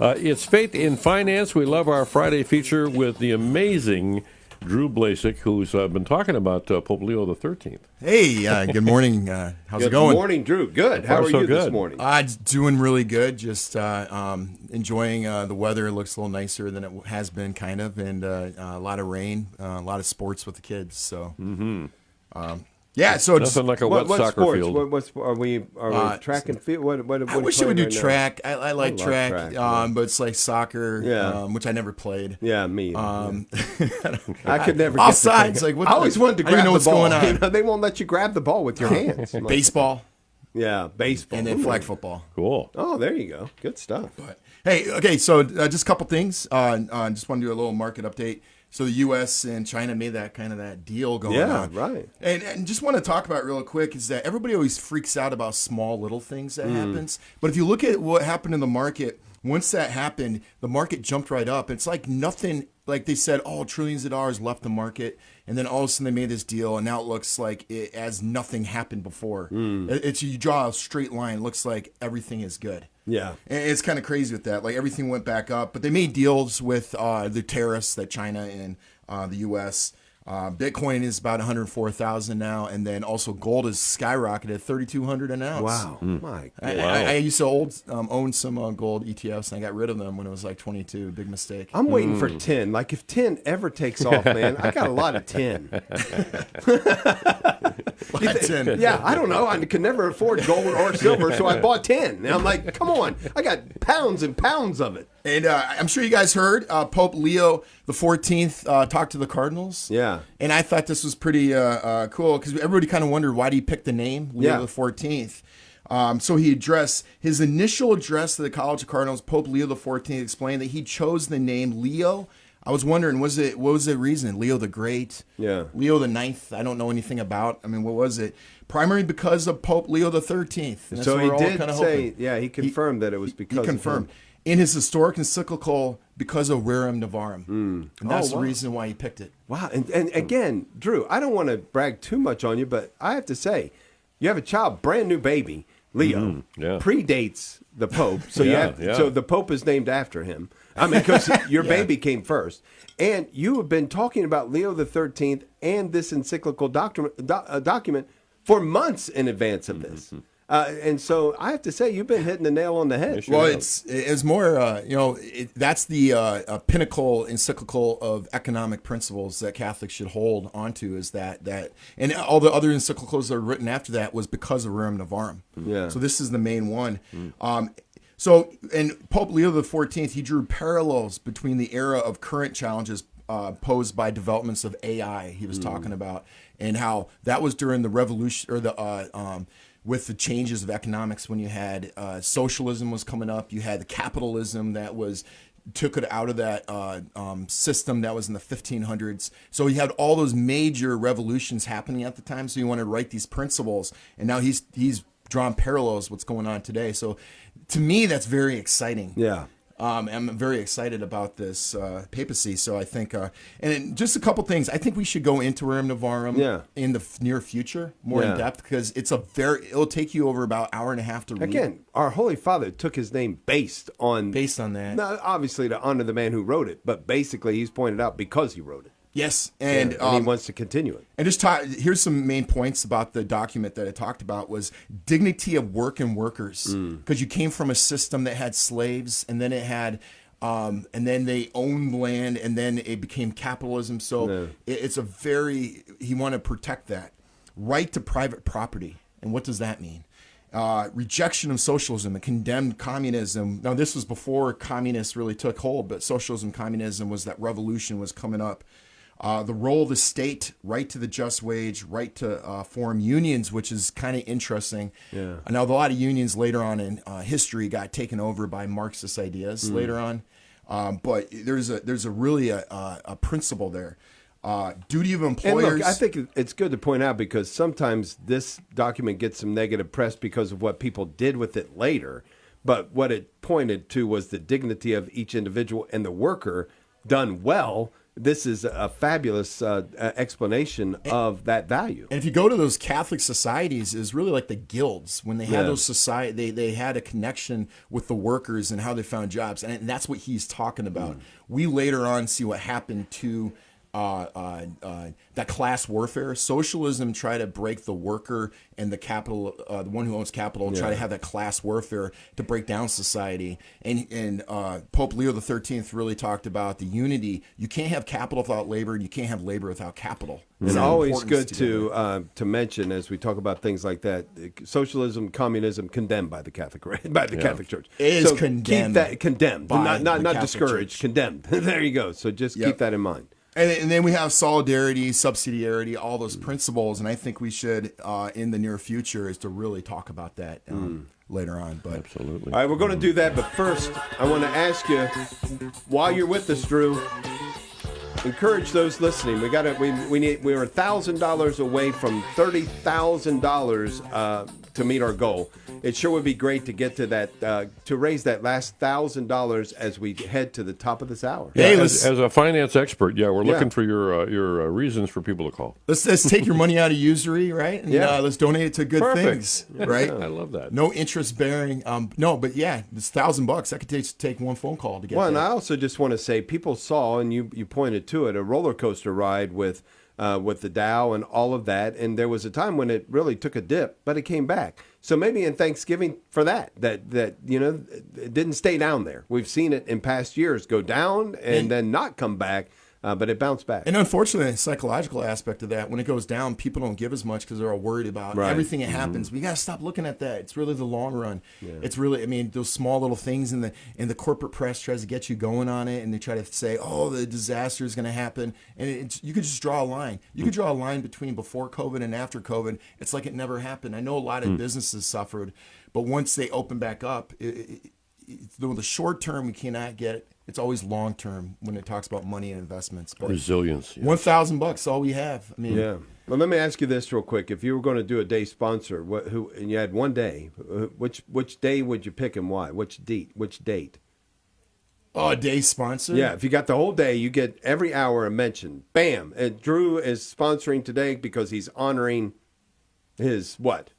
It's Faith in Finance. We love our Friday feature with the amazing Drew Blazsik, who's been talking about Pope Leo the 13th. Hey, good morning. How's it going? Good morning, Drew. Good. How are you this morning? Doing really good. Just enjoying the weather. It looks a little nicer than it has been, kind of, and a lot of rain, a lot of sports with the kids. So, yeah. So nothing like a wet soccer sports? field. Are we track and field? I wish we would do right track. I like track, but it's like soccer, Yeah. which I never played. Yeah, me. I could never off get sides. the Like what I always wanted to I don't grab know the what's ball. going on. You know, they won't let you grab the ball with your hands. Like, Baseball yeah, baseball, and then flag football. Cool. Oh, there you go. Good stuff. But hey, okay, so just a couple things. Just want to do a little market update. So the U.S. and China made that deal going on. Yeah, right. And just want to talk about real quick is that everybody always freaks out about small little things that happens. But if you look at what happened in the market, once that happened, the market jumped right up. It's like nothing, like they said, trillions of dollars left the market. And then all of a sudden they made this deal, and now it looks like it as nothing happened before. It's you draw a straight line, it looks like everything is good. Yeah. And it's kind of crazy with that. Like everything went back up, but they made deals with the tariffs that China and the U.S. Bitcoin is about 104,000 now, and then also gold is skyrocketed 3,200 an ounce. Wow. My God. I used to own some gold ETFs, and I got rid of them when it was like 22. Big mistake. I'm waiting for 10. Like if 10 ever takes off, man, I got a lot of 10. 10. Yeah, I don't know. I could never afford gold or silver, so I bought 10. And I'm like, come on, I got pounds and pounds of it. And I'm sure you guys heard Pope Leo the 14th talk to the Cardinals. Yeah. And I thought this was pretty cool because everybody kind of wondered why did he pick the name Leo the 14th. So he addressed his initial address to the College of Cardinals. Pope Leo the 14th explained that he chose the name Leo. I was wondering, what was the reason? Leo the Great? Yeah. Leo the 9th? I don't know anything about. I mean, what was it? Primarily because of Pope Leo the 13th. So he did say, he confirmed that it was because he confirmed. of him. In his historic encyclical, because of Rerum Novarum. And that's the reason why he picked it. Wow. And again, Drew, I don't want to brag too much on you, but I have to say, you have a child, brand new baby, Leo, predates the Pope. So so the Pope is named after him. I mean, because your baby came first. And you have been talking about Leo the 13th and this encyclical document for months in advance of this. And so I have to say, you've been hitting the nail on the head. Well, it's more, that's the pinnacle encyclical of economic principles that Catholics should hold onto is that, and all the other encyclicals that are written after that was because of Rerum Novarum. Yeah. So this is the main one. So, and Pope Leo the 14th, he drew parallels between the era of current challenges posed by developments of AI he was talking about, and how that was during the revolution, or the with the changes of economics, when you had socialism was coming up, you had the capitalism that took it out of that system that was in the 1500s. So you had all those major revolutions happening at the time. So you want to write these principles, and now he's drawn parallels what's going on today. So to me, that's very exciting. Yeah. I'm very excited about this papacy. So I think, and just a couple things. I think we should go into Rerum Novarum in the near future, more in depth, because it'll take you over about an hour and a half to read. Again, our Holy Father took his name based on that. Not obviously to honor the man who wrote it, but basically he's pointed out because he wrote it. Yes, and he wants to continue it. And here's some main points about the document that I talked about was dignity of work and workers, because you came from a system that had slaves, and then it had, and then they owned land, and then it became capitalism. So it's he wanted to protect that right to private property. And what does that mean? Rejection of socialism and condemned communism. Now, this was before communists really took hold, but socialism, communism was that revolution was coming up. The role of the state, right to the just wage, right to form unions, which is kind of interesting. Yeah. Now, a lot of unions later on in history got taken over by Marxist ideas later on, but there's a really a principle there. Duty of employers. And look, I think it's good to point out, because sometimes this document gets some negative press because of what people did with it later. But what it pointed to was the dignity of each individual and the worker done well. this is a fabulous explanation of that value. And if you go to those Catholic societies, it's really like the guilds. When they had those society, they had a connection with the workers and how they found jobs, and that's what he's talking about. We later on see what happened to that class warfare. Socialism tried to break the worker and the capital, the one who owns capital, and try to have that class warfare to break down society. And Pope Leo XIII really talked about the unity. You can't have capital without labor, and you can't have labor without capital. It's always good to mention, as we talk about things like that, socialism, communism condemned by the Catholic Catholic Church. It is so condemned. Keep that condemned, by not the discouraged. Church. Condemned. There you go. So just keep that in mind. And then we have solidarity, subsidiarity, all those principles, and I think we should, in the near future, is to really talk about that later on. But absolutely. All right, we're going to do that, but first, I want to ask you, while you're with us, Drew, encourage those listening. We're $1,000 away from $30,000 to meet our goal. It sure would be great to get to that, to raise that last $1,000 as we head to the top of this hour. Yeah, as a finance expert, we're looking for your reasons for people to call. Let's take your money out of usury, right? And let's donate it to good things, right? I love that. No interest bearing. No, but it's $1,000. That could take one phone call to get. Well, and I also just want to say, people saw, and you pointed to it, a roller coaster ride with the Dow and all of that, and there was a time when it really took a dip, but it came back. So maybe in Thanksgiving for that it didn't stay down there. We've seen it in past years go down and then not come back, but it bounced back. And unfortunately, the psychological aspect of that, when it goes down, people don't give as much because they're all worried about everything that happens. We got to stop looking at that. It's really the long run. Yeah. It's really, those small little things in the corporate press tries to get you going on it, and they try to say, oh, the disaster is going to happen. And you could just draw a line. You could draw a line between before COVID and after COVID. It's like it never happened. I know a lot of businesses suffered, but once they open back up, the short term we cannot get. It's always long term when it talks about money and investments. But resilience. $1,000, all we have. Well, let me ask you this real quick: if you were going to do a day sponsor, and you had one day, which day would you pick and why? Which date? Oh, a day sponsor? Yeah, if you got the whole day, you get every hour a mention. Bam! And Drew is sponsoring today because he's honoring his what?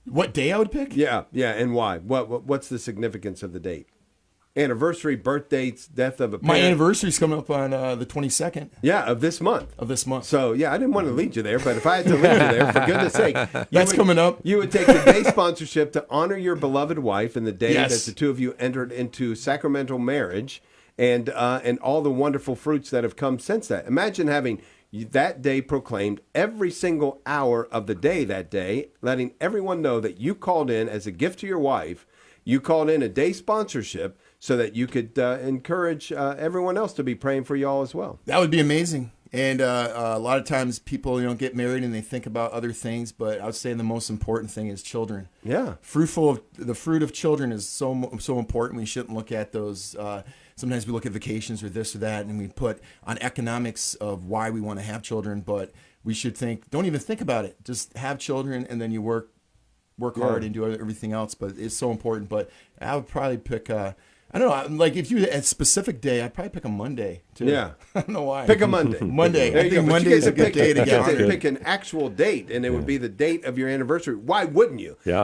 What day I would pick? Yeah, and why? What's the significance of the date? Anniversary, birth dates, death of a parent. My anniversary's coming up on the 22nd. Yeah, of this month. So, I didn't want to lead you there, but if I had to lead you there, for goodness sake. Coming up. You would take the day sponsorship to honor your beloved wife and the day that the two of you entered into sacramental marriage and all the wonderful fruits that have come since that. Imagine having that day proclaimed every single hour of the day that day, letting everyone know that you called in as a gift to your wife. You called in a day sponsorship so that you could encourage everyone else to be praying for y'all as well. That would be amazing. And a lot of times people get married and they think about other things, but I would say the most important thing is children. Yeah. The fruit of children is so important. We shouldn't look at those. Sometimes we look at vacations or this or that, and we put on economics of why we want to have children, but we should don't even think about it. Just have children, and then you work hard and do everything else. But it's so important. But I would probably pick I don't know. Like if you had a specific day, I'd probably pick a Monday too. Yeah, I don't know why. Pick a Monday. Monday. I think Monday is a good day to get on. Pick an actual date, and it would be the date of your anniversary. Why wouldn't you? Yeah.